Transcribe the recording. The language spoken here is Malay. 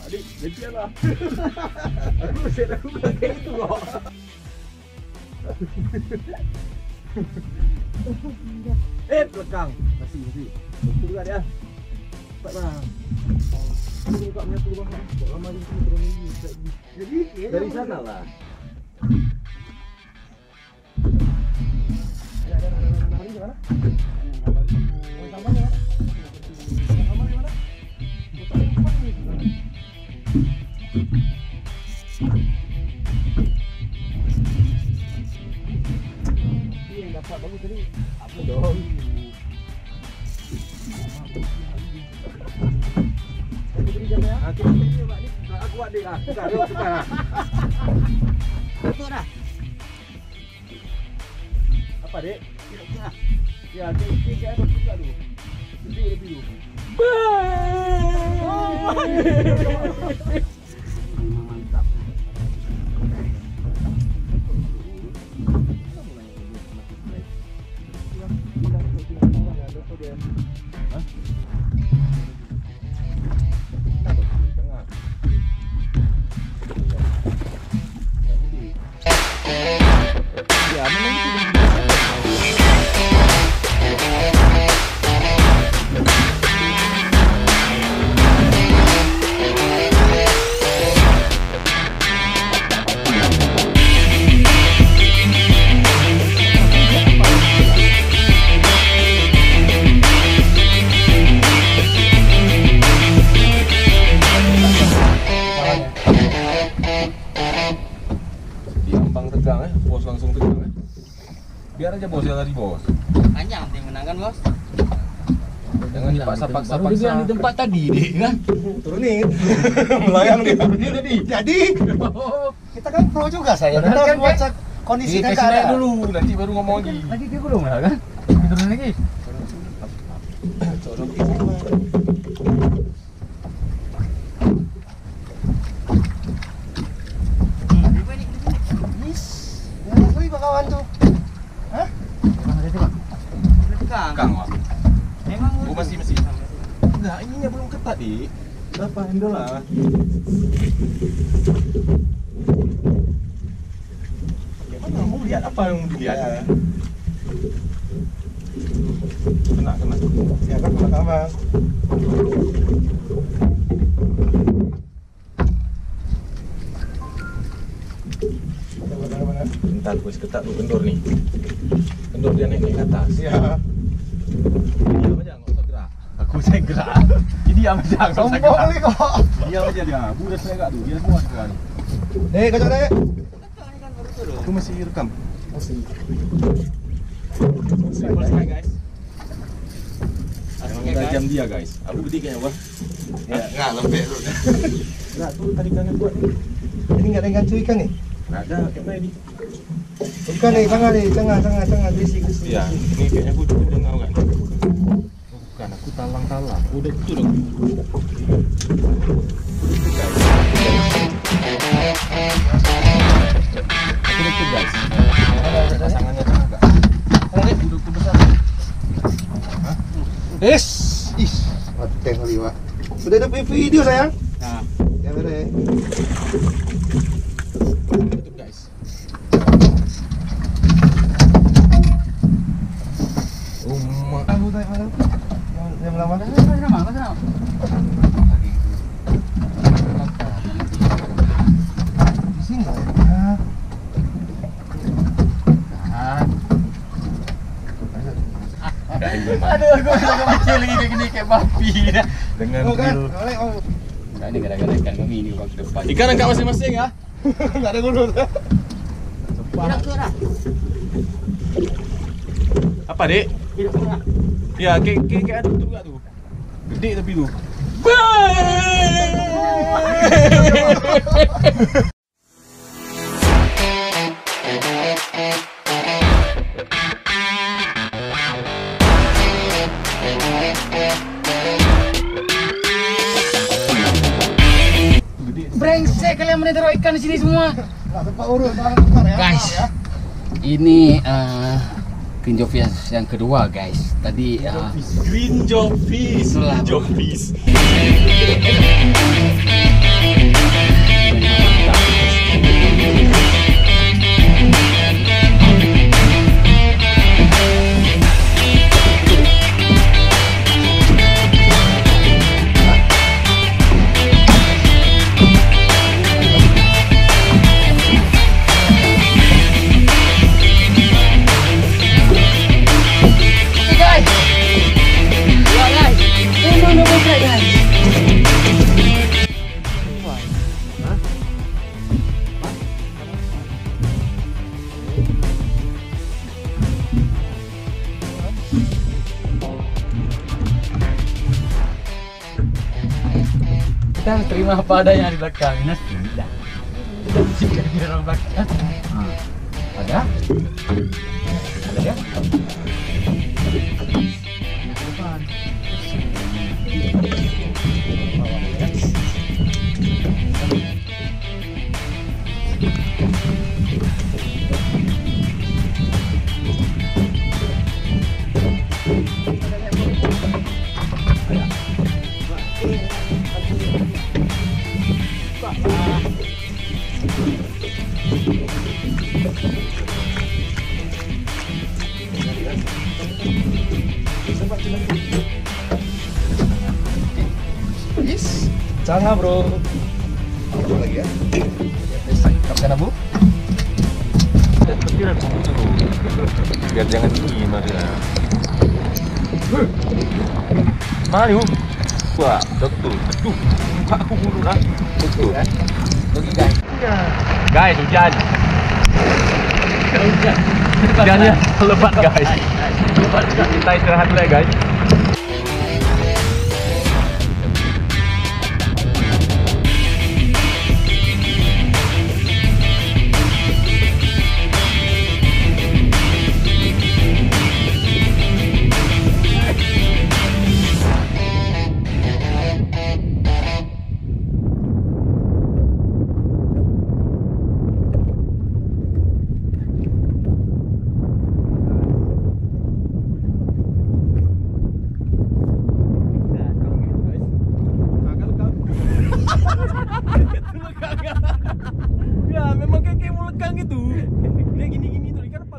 adik, gantianlah. Aku bukan kayak itu kok. Belakang. Masih. Betul juga dia. Cepatlah. Aku buka menyatu lubang. Kok lama di sini turun ini. Jadi dari sana lah. Ada gambar di mana? Gambar di mana? Gambar di mana? Yang dapat bagus tadi apa dong? Aku buat dia lah. Tukar lah. Betul dah. Apa dek? Ya, kita ada juga dulu. Lebih dulu. Mantap. Bos langsung tegang. Biar aja bos yang lari bos. Hanya yang menang kan bos. Jangan dipaksa-paksa. Baru dia di tempat tadi deh kan. Turunin. Melayang dia. Jadi. Kita kan pro juga saya. Kita kan baca kondisi dan keadaan dulu, nanti baru ngomong lagi. Lagi dia belum lah kan. Turun lagi. Kawan tuh, hah? Kang, Memang masih. Enggak, ininya belum ketat di. Berapa handle lah? Gimana? Mau lihat apa yang dilihat? Kena. Ya kan abang. Bentar, gue ketat tuh kendor nih. Kendor dia naik ke atas. Ya. Diam aja, nggak usah gerak. Aku saya gerak. Jadi diam aja, nggak usah Sombong gerak. nih kok. Diam aja dia. Udah saya nggak tuh, dia semua sekarang. Kacau deh. Aku masih rekam. Masih. Simple sekali guys. Jangan jam dia guys. Aku gede kayaknya wah. Ya, nggak lembek lu. Nggak tuh tarikannya buat nih. Ini nggak ada yang gancu ikan nih. Nggak ada, kayak ini. Bukan nih, tengah bisi. Iya, ini kayaknya aku udah tahu kan. Bukan, aku talang. Udah betul dong. Aku udah guys. Ada pasangannya kan enggak? Udah besar. Hah? Ih, mati liwa. Sudah ada video sayang? Nah, Ya bener. Betul guys. Aku tanya mana? Yang lama. Mana? Di sini ya. aduh, aku udah kecil lagi kayak gini kayak babi dah. Dengan Kan? grill. Nah, ini gara-gara ikan kami ini waktu depan. Ikan angkat masing-masing ya. Enggak ada gulur. Tidak curah. Apa dek? Tidak curah. Ya, kayak ada betul juga tuh. Gede tapi tuh. Brengsek kalian menaruh ikan di sini semua. Enggak tempat urut ya. Guys, ini green jobfish yang kedua guys. Tadi Green jobfish. Itulah, Jobfish. Kita harus terima apa adanya di belakang. Ini sudah. Kita di orang belakang. Ada? Ada ya? Yes. Sana bro. Coba lagi ya. Tangkap sana bu. Kecil aku biar jangan tinggi Maria. Mari bu. Wah, betul. Aduh, aku bulu lah. Betul. Oke guys. Guys, hujan. Hujan. Hujannya lebat guys. Kita istirahat dulu ya guys. Ya memang kayak mau lekang gitu. Dia gini-gini tuh ikan apa